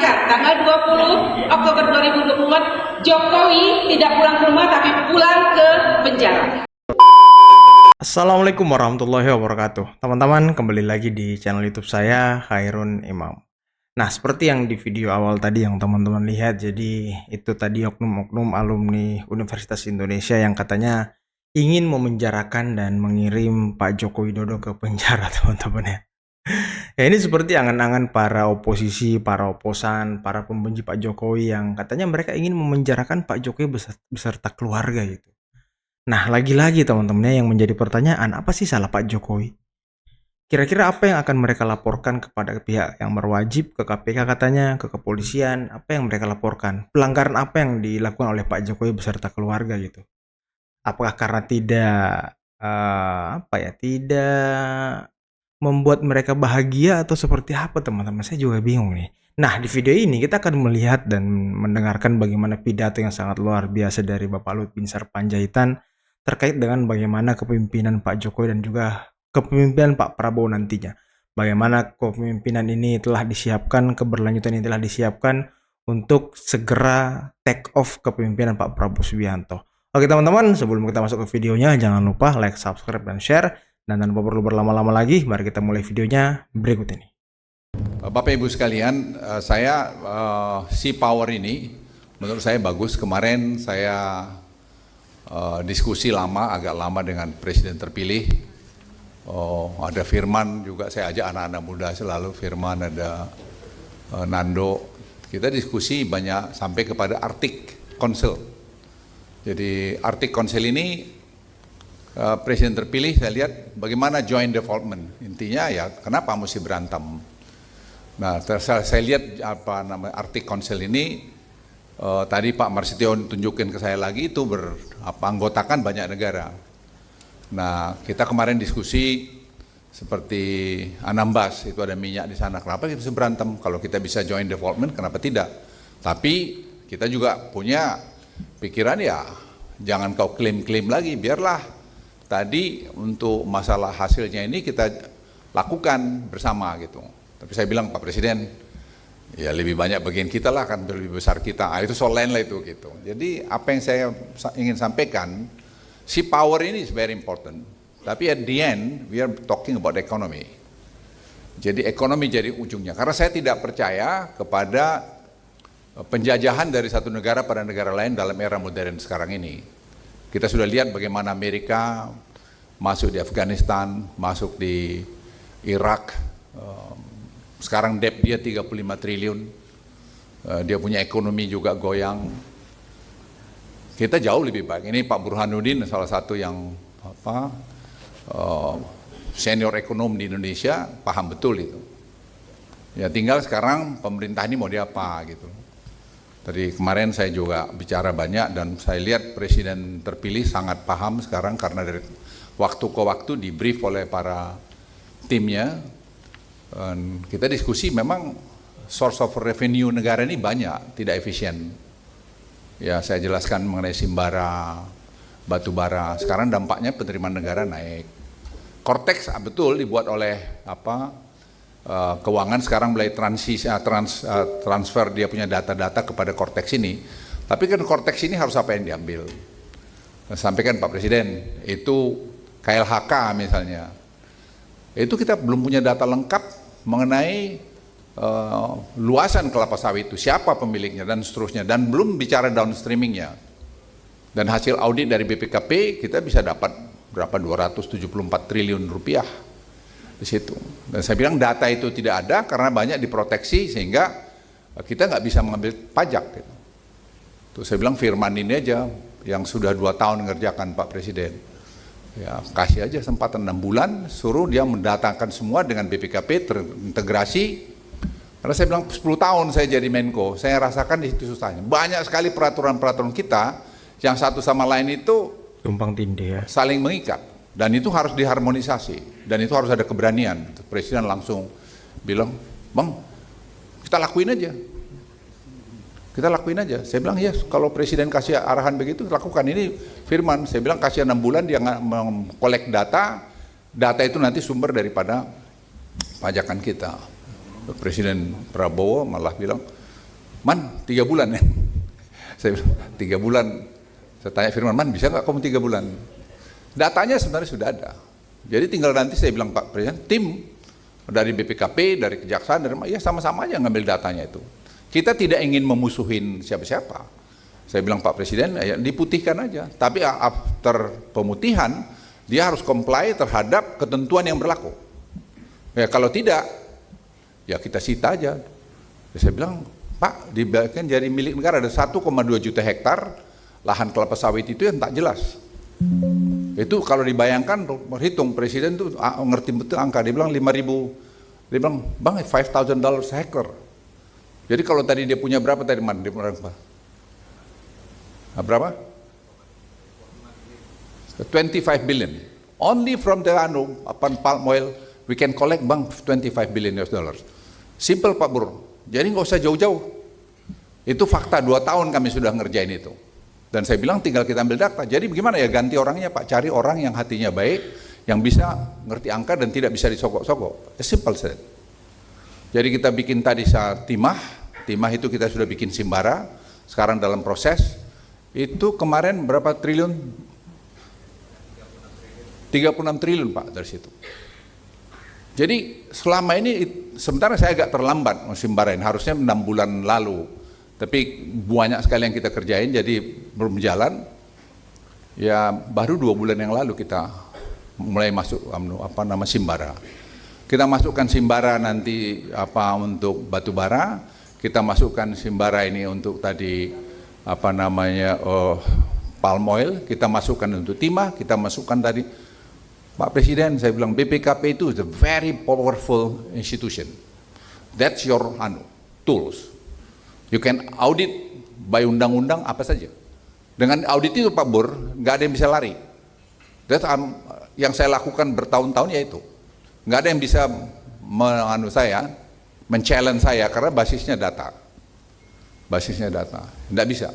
Ingat, tanggal 20 Oktober 2024, Jokowi tidak pulang ke rumah tapi pulang ke penjara. Assalamualaikum warahmatullahi wabarakatuh. Teman-teman, kembali lagi di channel YouTube saya, Khairun Imam. Nah, seperti yang di video awal tadi yang teman-teman lihat, jadi itu tadi oknum-oknum alumni Universitas Indonesia yang katanya ingin memenjarakan dan mengirim Pak Joko Widodo ke penjara, teman-teman ya. Ya, ini seperti angan-angan para oposisi, para oposan, para pembenci Pak Jokowi yang katanya mereka ingin memenjarakan Pak Jokowi beserta keluarga gitu. Nah, lagi-lagi teman-teman yang menjadi pertanyaan, apa sih salah Pak Jokowi? Kira-kira apa yang akan mereka laporkan kepada pihak yang berwajib, ke KPK katanya, ke kepolisian, apa yang mereka laporkan? Pelanggaran apa yang dilakukan oleh Pak Jokowi beserta keluarga gitu? Apakah karena tidak membuat mereka bahagia atau seperti apa teman-teman? Saya juga bingung nih. Nah, di video ini kita akan melihat dan mendengarkan bagaimana pidato yang sangat luar biasa dari Bapak Luhut Binsar Panjaitan terkait dengan bagaimana kepemimpinan Pak Jokowi dan juga kepemimpinan Pak Prabowo nantinya. Bagaimana kepemimpinan ini telah disiapkan, keberlanjutan ini telah disiapkan untuk segera take off kepemimpinan Pak Prabowo Subianto. Oke teman-teman, sebelum kita masuk ke videonya, jangan lupa like, subscribe, dan share. Dan tanpa perlu berlama-lama lagi, mari kita mulai videonya berikut ini. Bapak Ibu sekalian, Sea Power ini menurut saya bagus. Kemarin saya diskusi agak lama dengan Presiden terpilih. Ada Firman juga, saya ajak anak-anak muda selalu, Firman, ada Nando. Kita diskusi banyak sampai kepada Arctic Council. Jadi Arctic Council ini Presiden terpilih, saya lihat bagaimana joint development. Intinya ya kenapa mesti berantem. Nah, saya lihat Arctic Council ini tadi Pak Marsetio tunjukin ke saya lagi itu anggotakan banyak negara. Nah, kita kemarin diskusi seperti Anambas, itu ada minyak di sana. Kenapa kita bisa berantem? Kalau kita bisa joint development, kenapa tidak? Tapi kita juga punya pikiran ya, jangan kau klaim-klaim lagi, biarlah tadi untuk masalah hasilnya ini kita lakukan bersama gitu. Tapi saya bilang Pak Presiden, ya lebih banyak bagian kita lah, kan lebih besar kita. Itu soal lain lah itu gitu. Jadi apa yang saya ingin sampaikan, Sea Power ini is very important. Tapi at the end we are talking about economy. Jadi ekonomi jadi ujungnya. Karena saya tidak percaya kepada penjajahan dari satu negara pada negara lain dalam era modern sekarang ini. Kita sudah lihat bagaimana Amerika masuk di Afghanistan, masuk di Irak. Sekarang debt dia 35 triliun. Dia punya ekonomi juga goyang. Kita jauh lebih baik. Ini Pak Burhanuddin salah satu yang senior ekonom di Indonesia, paham betul itu. Ya tinggal sekarang pemerintah ini mau dia apa gitu. Tadi kemarin saya juga bicara banyak dan saya lihat Presiden terpilih sangat paham sekarang karena dari waktu ke waktu di brief oleh para timnya. Dan kita diskusi memang source of revenue negara ini banyak, tidak efisien. Ya saya jelaskan mengenai Simbara, batu bara. Sekarang dampaknya penerimaan negara naik. Cortex betul dibuat oleh keuangan sekarang mulai transfer dia punya data-data kepada Cortex ini. Tapi kan Cortex ini harus apa yang diambil? Sampaikan Pak Presiden, itu KLHK misalnya. Itu kita belum punya data lengkap mengenai luasan kelapa sawit itu, siapa pemiliknya dan seterusnya. Dan belum bicara downstreamingnya. Dan hasil audit dari BPKP kita bisa dapat berapa 274 triliun rupiah. Di situ. Dan saya bilang data itu tidak ada karena banyak diproteksi sehingga kita nggak bisa mengambil pajak. Gitu. Tuh saya bilang Firman ini aja yang sudah 2 tahun mengerjakan Pak Presiden. Ya kasih aja kesempatan 6 bulan, suruh dia mendatangkan semua dengan BPKP terintegrasi. Karena saya bilang 10 tahun saya jadi Menko, saya rasakan di situ susahnya. Banyak sekali peraturan-peraturan kita yang satu sama lain itu Tumpang tindih ya. Saling mengikat. Dan itu harus diharmonisasi, dan itu harus ada keberanian. Presiden langsung bilang, Bang, kita lakuin aja. Kita lakuin aja. Saya bilang, ya kalau Presiden kasih arahan begitu, lakukan. Ini Firman, saya bilang kasih 6 bulan, dia mengkolek data itu nanti sumber daripada pajakan kita. Presiden Prabowo malah bilang, Man, 3 bulan ya. Saya bilang, 3 bulan. Saya tanya Firman, Man bisa nggak kamu 3 bulan? Datanya sebenarnya sudah ada. Jadi tinggal nanti saya bilang Pak Presiden, tim dari BPKP, dari Kejaksaan, dari ya sama-sama aja ngambil datanya itu. Kita tidak ingin memusuhin siapa-siapa. Saya bilang Pak Presiden, ya diputihkan aja. Tapi after pemutihan, dia harus comply terhadap ketentuan yang berlaku. Ya kalau tidak, ya kita sita aja. Ya, saya bilang, Pak, dibagikan jadi milik negara ada 1,2 juta hektar lahan kelapa sawit itu yang tak jelas. Itu kalau dibayangkan, berhitung Presiden tuh ngerti betul angka. Dia bilang 5.000, dia bilang, Bang, $5,000 hektar. Jadi kalau tadi dia punya berapa tadi, Man? Dia punya berapa? 25 billion. Only from the palm oil, we can collect, Bang, 25 billion US dollars. Simple, Pak Bur. Jadi nggak usah jauh-jauh. Itu fakta, 2 tahun kami sudah ngerjain itu. Dan saya bilang tinggal kita ambil data. Jadi bagaimana ya ganti orangnya, Pak? Cari orang yang hatinya baik, yang bisa ngerti angka dan tidak bisa disogok-sogok. Simple said. Jadi kita bikin tadi saat timah itu kita sudah bikin Simbara, sekarang dalam proses. Itu kemarin berapa triliun? 36 triliun, Pak, dari situ. Jadi selama ini, sementara saya agak terlambat Simbarain, harusnya 6 bulan lalu. Tapi banyak sekali yang kita kerjain, jadi belum jalan. Ya baru 2 bulan yang lalu kita mulai masuk Simbara. Kita masukkan Simbara nanti untuk batu bara, kita masukkan Simbara ini untuk tadi palm oil, kita masukkan untuk timah, kita masukkan tadi. Pak Presiden, saya bilang BPKP itu is a very powerful institution. That's your tools. You can audit by undang-undang apa saja. Dengan audit itu Pak Bur, nggak ada yang bisa lari. That's yang saya lakukan bertahun-tahun ya itu. Nggak ada yang bisa men-challenge saya karena basisnya data. Basisnya data, nggak bisa.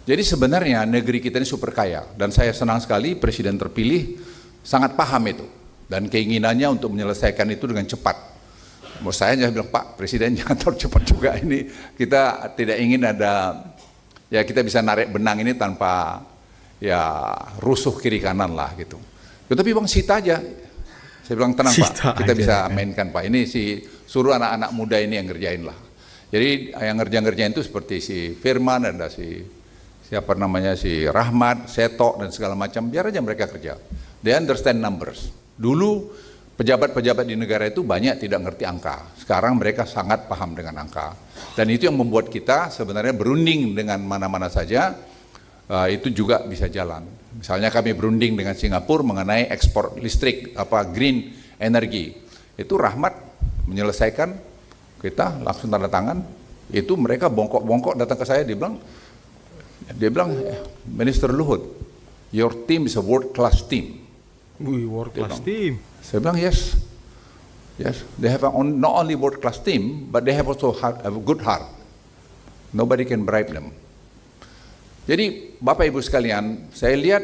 Jadi sebenarnya negeri kita ini super kaya dan saya senang sekali Presiden terpilih sangat paham itu dan keinginannya untuk menyelesaikan itu dengan cepat. Menurut saya bilang Pak Presiden jangan terlalu cepat juga ini, kita tidak ingin ada ya kita bisa narik benang ini tanpa ya rusuh kiri kanan lah gitu. Tapi Bang sita aja. Saya bilang tenang Pak, kita bisa mainkan Pak. Ini suruh anak-anak muda ini yang ngerjain lah. Jadi yang ngerjain itu seperti si Firman, ada si Rahmat, Seto dan segala macam, biar aja mereka kerja. They understand numbers. Dulu pejabat-pejabat di negara itu banyak tidak ngerti angka. Sekarang mereka sangat paham dengan angka. Dan itu yang membuat kita sebenarnya berunding dengan mana-mana saja, itu juga bisa jalan. Misalnya kami berunding dengan Singapura mengenai ekspor listrik, green energy. Itu Rahmat menyelesaikan, kita langsung tanda tangan. Itu mereka bongkok-bongkok datang ke saya, dia bilang, Minister Luhut, your team is a world class team. World class team. Saya bilang yes, they have not only world class team, but they have also have a good heart. Nobody can bribe them. Jadi Bapak Ibu sekalian, saya lihat,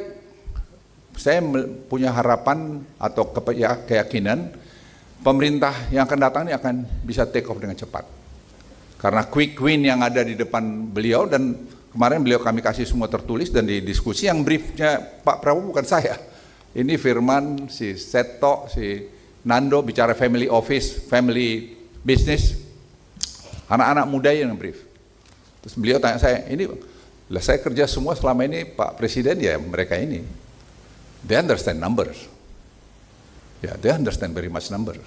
saya punya harapan atau keyakinan pemerintah yang akan datang ini akan bisa take off dengan cepat. Karena quick win yang ada di depan beliau, dan kemarin beliau kami kasih semua tertulis dan di diskusi, yang briefnya Pak Prabowo bukan saya. Ini Firman, si Seto, si Nando bicara family office, family business, anak-anak muda yang brief. Terus beliau tanya saya, ini lah saya kerja semua selama ini Pak Presiden, ya mereka ini. They understand numbers. Ya, they understand very much number.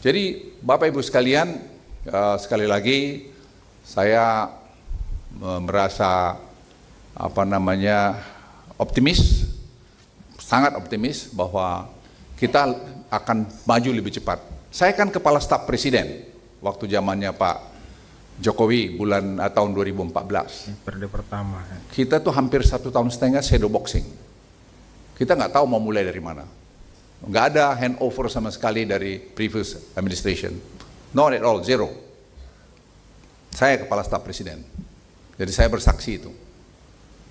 Jadi Bapak Ibu sekalian, sekali lagi saya merasa optimis, sangat optimis bahwa kita akan maju lebih cepat. Saya kan kepala staf presiden waktu zamannya Pak Jokowi tahun 2014. Periode pertama. Kita tuh hampir 1,5 tahun shadow boxing. Kita nggak tahu mau mulai dari mana. Nggak ada handover sama sekali dari previous administration. Not at all, zero. Saya kepala staf presiden. Jadi saya bersaksi itu.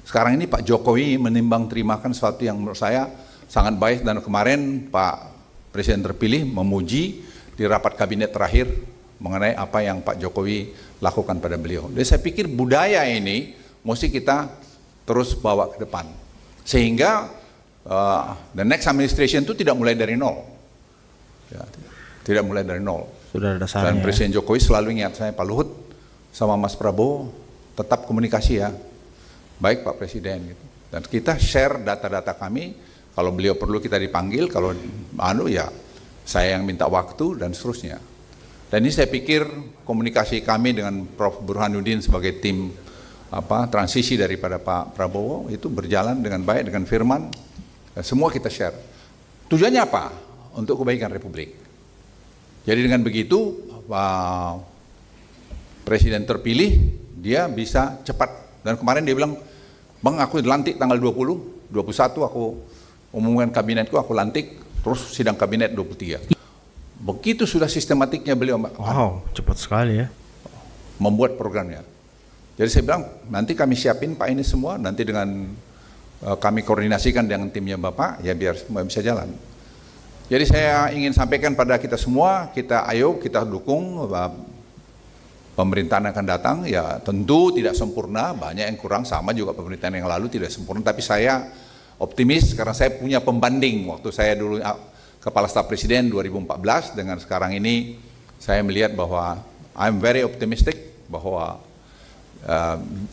Sekarang ini Pak Jokowi menimbang terimakan sesuatu yang menurut saya sangat baik, dan kemarin Pak Presiden terpilih memuji di rapat kabinet terakhir mengenai apa yang Pak Jokowi lakukan pada beliau. Jadi saya pikir budaya ini mesti kita terus bawa ke depan. Sehingga the next administration itu tidak mulai dari nol. Ya, tidak mulai dari nol. Sudah ada dasarnya. Dan Presiden Jokowi selalu ingat saya, Pak Luhut sama Mas Prabowo tetap komunikasi ya. Baik Pak Presiden gitu. Dan kita share data-data kami, kalau beliau perlu kita dipanggil, kalau ya saya yang minta waktu dan seterusnya. Dan ini saya pikir komunikasi kami dengan Prof. Burhanuddin sebagai tim transisi daripada Pak Prabowo itu berjalan dengan baik, dengan Firman, semua kita share. Tujuannya apa? Untuk kebaikan Republik. Jadi dengan begitu Pak Presiden terpilih, dia bisa cepat. Dan kemarin dia bilang, Bang, aku lantik tanggal 20, 21 aku umumkan kabinetku, aku lantik, terus sidang kabinet 23. Begitu sudah sistematiknya beliau. Wow, cepat sekali ya. Membuat programnya. Jadi saya bilang, nanti kami siapin Pak ini semua, nanti dengan kami koordinasikan dengan timnya Bapak, ya biar semua bisa jalan. Jadi saya ingin sampaikan pada kita semua, ayo kita dukung pemerintahan akan datang, ya tentu tidak sempurna, banyak yang kurang, sama juga pemerintahan yang lalu tidak sempurna, tapi saya optimis karena saya punya pembanding waktu saya dulu Kepala Staf Presiden 2014 dengan sekarang ini, saya melihat bahwa I'm very optimistic bahwa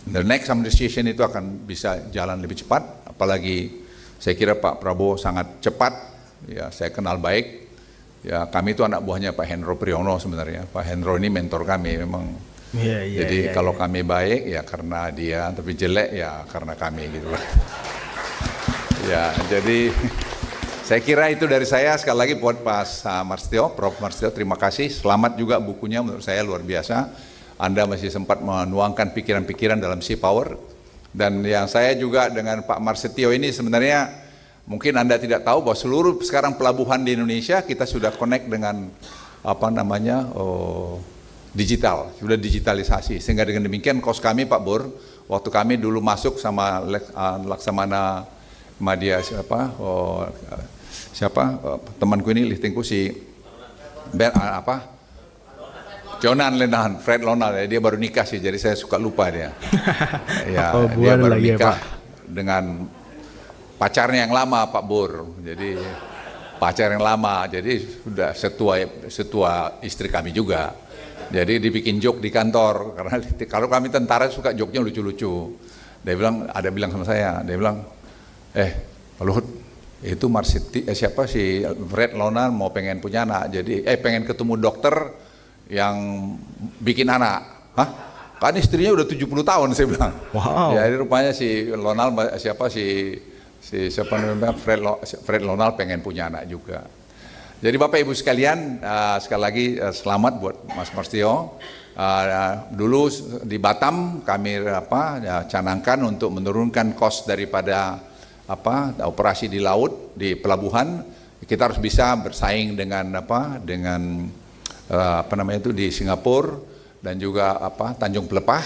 the next administration itu akan bisa jalan lebih cepat, apalagi saya kira Pak Prabowo sangat cepat, ya saya kenal baik. Ya kami itu anak buahnya Pak Hendro Priyono sebenarnya. Pak Hendro ini mentor kami memang. Jadi kalau kami baik ya karena dia, tapi jelek ya karena kami gitu. Ya jadi saya kira itu dari saya. Sekali lagi buat Pak Marstio, Prof. Marstio, terima kasih. Selamat juga bukunya, menurut saya luar biasa. Anda masih sempat menuangkan pikiran-pikiran dalam Sea Power. Dan yang saya juga dengan Pak Marsetio ini sebenarnya mungkin Anda tidak tahu bahwa seluruh sekarang pelabuhan di Indonesia kita sudah connect dengan digital, sudah digitalisasi. Sehingga dengan demikian kos kami Pak Bur, waktu kami dulu masuk sama Laksamana Madya temanku ini liftingku si Jonan Lenahan, Fred Lonal, dia baru nikah sih, jadi saya suka lupa dia. Ya, dia baru nikah dengan pacarnya yang lama Pak Bur, jadi pacar yang lama, jadi sudah setua istri kami juga. Jadi dibikin joke di kantor, karena kalau kami tentara suka joke-nya lucu-lucu. Dia bilang sama saya, dia bilang, Pak Luhut, itu siapa si Fred Lonal mau pengen punya anak, jadi pengen ketemu dokter yang bikin anak. Hah? Kan istrinya udah 70 tahun, saya bilang. Wow. Jadi rupanya si Lonal Fred Lonal pengen punya anak juga. Jadi Bapak Ibu sekalian, sekali lagi selamat buat Mas Marstio. Dulu di Batam kami canangkan untuk menurunkan kos daripada operasi di laut, di pelabuhan. Kita harus bisa bersaing dengan di Singapura dan juga Tanjung Pelepah.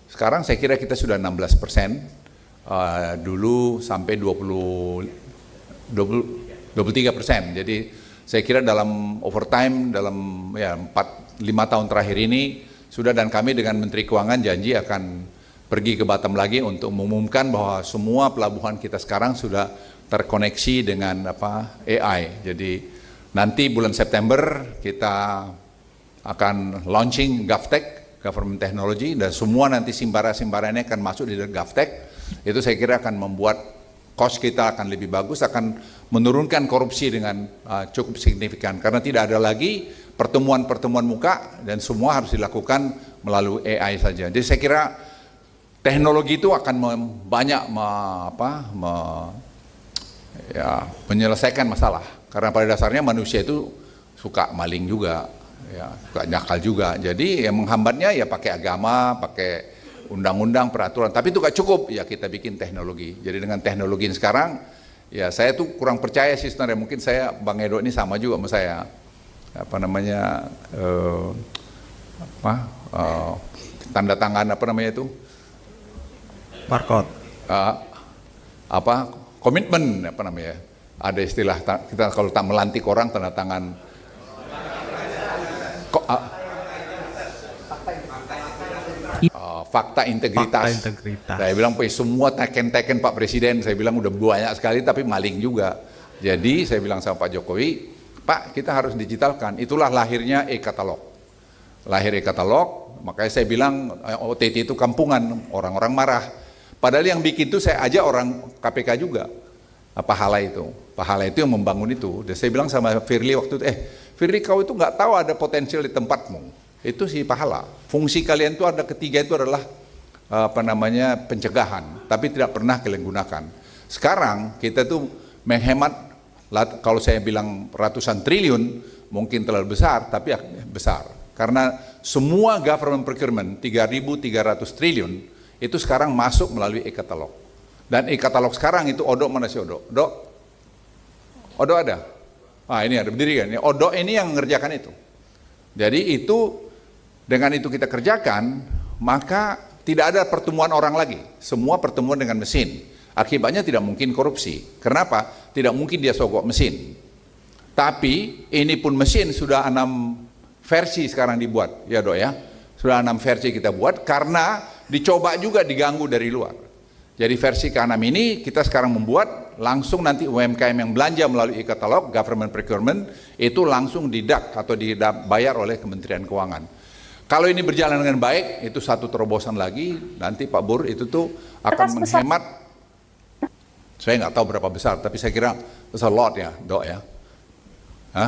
Sekarang saya kira kita sudah 16%. Dulu sampai 23%. Jadi saya kira dalam overtime dalam 4-5 tahun terakhir ini sudah, dan kami dengan Menteri Keuangan janji akan pergi ke Batam lagi untuk mengumumkan bahwa semua pelabuhan kita sekarang sudah terkoneksi dengan AI. Jadi nanti bulan September kita akan launching GovTech, Government Technology, dan semua nanti simbara-simbaranya akan masuk di GovTech. Itu saya kira akan membuat cost kita akan lebih bagus, akan menurunkan korupsi dengan cukup signifikan, karena tidak ada lagi pertemuan-pertemuan muka dan semua harus dilakukan melalui AI saja. Jadi saya kira teknologi itu akan banyak menyelesaikan masalah, karena pada dasarnya manusia itu suka maling juga, ya, suka nakal juga. Jadi yang menghambatnya ya pakai agama, pakai undang-undang, peraturan, tapi itu gak cukup, ya kita bikin teknologi. Jadi dengan teknologi ini sekarang, ya saya tuh kurang percaya sih sebenarnya, mungkin Bang Edo ini sama juga sama saya, tanda tangan barcode, komitmen, ada istilah kita kalau tak melantik orang tanda tangan fakta integritas. Fakta integritas. Saya bilang semua teken-teken Pak Presiden, saya bilang udah banyak sekali tapi maling juga. Jadi saya bilang sama Pak Jokowi, Pak kita harus digitalkan. Itulah lahirnya e-katalog. Lahir e-katalog, makanya saya bilang OTT itu kampungan, orang-orang marah. Padahal yang bikin itu saya ajak orang KPK juga. Pahala itu yang membangun itu. Dan saya bilang sama Firly waktu itu, Firly kau itu nggak tahu ada potensial di tempatmu. Itu si Pahala. Fungsi kalian itu ada ketiga itu adalah pencegahan, tapi tidak pernah kalian gunakan. Sekarang kita tuh menghemat, kalau saya bilang ratusan triliun mungkin terlalu besar, tapi besar. Karena semua government procurement 3.300 triliun itu sekarang masuk melalui e-katalog. Dan e-katalog sekarang itu Odo mana sih Odo? Odo ada? Ini ada berdiri kan? Odo ini yang mengerjakan itu. Jadi itu dengan itu kita kerjakan, maka tidak ada pertemuan orang lagi. Semua pertemuan dengan mesin. Akibatnya tidak mungkin korupsi. Kenapa? Tidak mungkin dia sogok mesin. Tapi ini pun mesin sudah 6 versi sekarang dibuat. Ya Dok ya. Sudah 6 versi kita buat karena dicoba juga diganggu dari luar. Jadi versi ke-6 ini kita sekarang membuat langsung nanti UMKM yang belanja melalui e-katalog, government procurement, itu langsung dideduct atau dibayar oleh Kementerian Keuangan. Kalau ini berjalan dengan baik, itu satu terobosan lagi, nanti Pak Bur itu tuh akan menghemat, saya nggak tahu berapa besar, tapi saya kira it's a lot ya, Dok ya. 30%.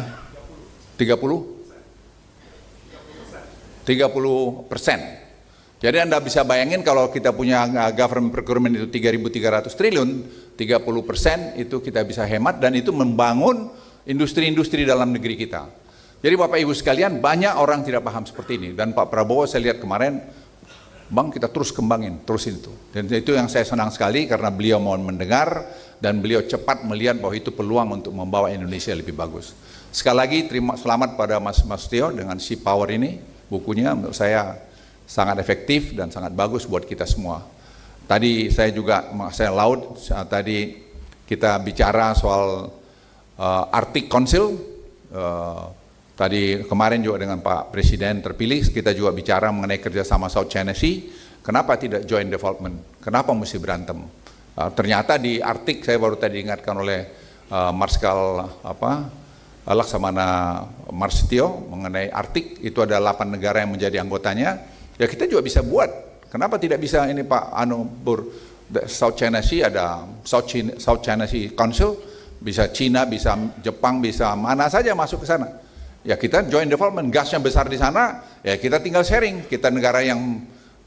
Jadi Anda bisa bayangin kalau kita punya government procurement itu 3.300 triliun, 30% itu kita bisa hemat dan itu membangun industri-industri dalam negeri kita. Jadi Bapak Ibu sekalian, banyak orang tidak paham seperti ini. Dan Pak Prabowo saya lihat kemarin, Bang kita terus kembangin, terusin itu. Dan itu yang saya senang sekali karena beliau mau mendengar dan beliau cepat melihat bahwa itu peluang untuk membawa Indonesia lebih bagus. Sekali lagi selamat pada Mas Tio dengan Si Power ini, bukunya menurut saya sangat efektif dan sangat bagus buat kita semua. Tadi saya laud, tadi kita bicara soal Arctic Council, tadi kemarin juga dengan Pak Presiden terpilih, kita juga bicara mengenai kerjasama South China Sea, kenapa tidak joint development, kenapa mesti berantem. Ternyata di Arctic, saya baru tadi diingatkan oleh Marskal Laksamana Marstio mengenai Arctic, itu ada 8 negara yang menjadi anggotanya, ya kita juga bisa buat. Kenapa tidak bisa ini Pak South China Sea ada South China Sea Council, bisa Cina, bisa Jepang, bisa mana saja masuk ke sana. Ya kita joint development, gasnya besar di sana, ya kita tinggal sharing, kita negara yang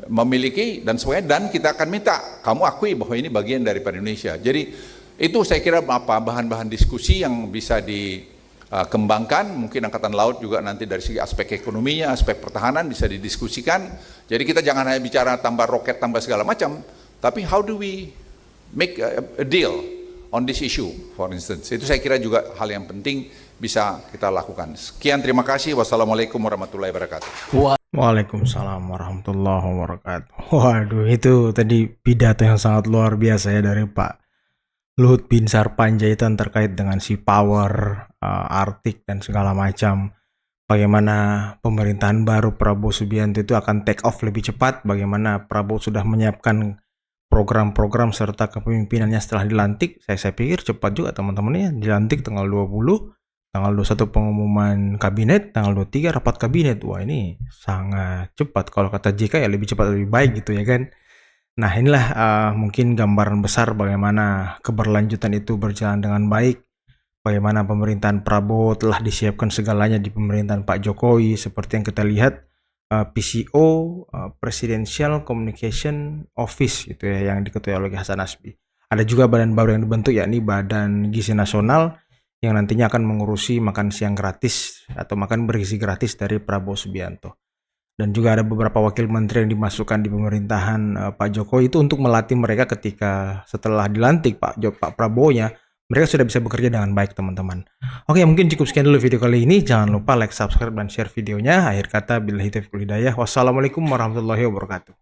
memiliki dan sebagainya, dan kita akan minta kamu akui bahwa ini bagian daripada Indonesia. Jadi itu saya kira bahan-bahan diskusi yang bisa dikembangkan, mungkin Angkatan Laut juga nanti dari segi aspek ekonominya, aspek pertahanan bisa didiskusikan. Jadi kita jangan hanya bicara tambah roket, tambah segala macam, tapi how do we make a deal on this issue, for instance. Itu saya kira juga hal yang penting bisa kita lakukan. Sekian, terima kasih. Wassalamualaikum warahmatullahi wabarakatuh. Waalaikumsalam warahmatullahi wabarakatuh. Waduh, itu tadi pidato yang sangat luar biasa ya dari Pak Luhut Binsar Panjaitan terkait dengan Si Power, Arctic dan segala macam. Bagaimana pemerintahan baru Prabowo Subianto itu akan take off lebih cepat. Bagaimana Prabowo sudah menyiapkan program-program serta kepemimpinannya setelah dilantik. Saya pikir cepat juga teman-teman ya. Dilantik tanggal 20. Tanggal 21 pengumuman kabinet, tanggal 23 rapat kabinet. Wah ini sangat cepat. Kalau kata JK ya lebih cepat lebih baik gitu ya kan. Nah inilah mungkin gambaran besar bagaimana keberlanjutan itu berjalan dengan baik. Bagaimana pemerintahan Prabowo telah disiapkan segalanya di pemerintahan Pak Jokowi. Seperti yang kita lihat PCO, Presidential Communication Office gitu ya, yang diketuai oleh Hasan Nasbi. Ada juga badan baru yang dibentuk yakni Badan Gizi Nasional yang nantinya akan mengurusi makan siang gratis atau makan bergizi gratis dari Prabowo Subianto. Dan juga ada beberapa wakil menteri yang dimasukkan di pemerintahan Pak Jokowi itu untuk melatih mereka ketika setelah dilantik Pak Prabowo-nya, mereka sudah bisa bekerja dengan baik teman-teman. Oke, mungkin cukup sekian dulu video kali ini. Jangan lupa like, subscribe, dan share videonya. Akhir kata, billahi taufiq wal hidayah. Wassalamualaikum warahmatullahi wabarakatuh.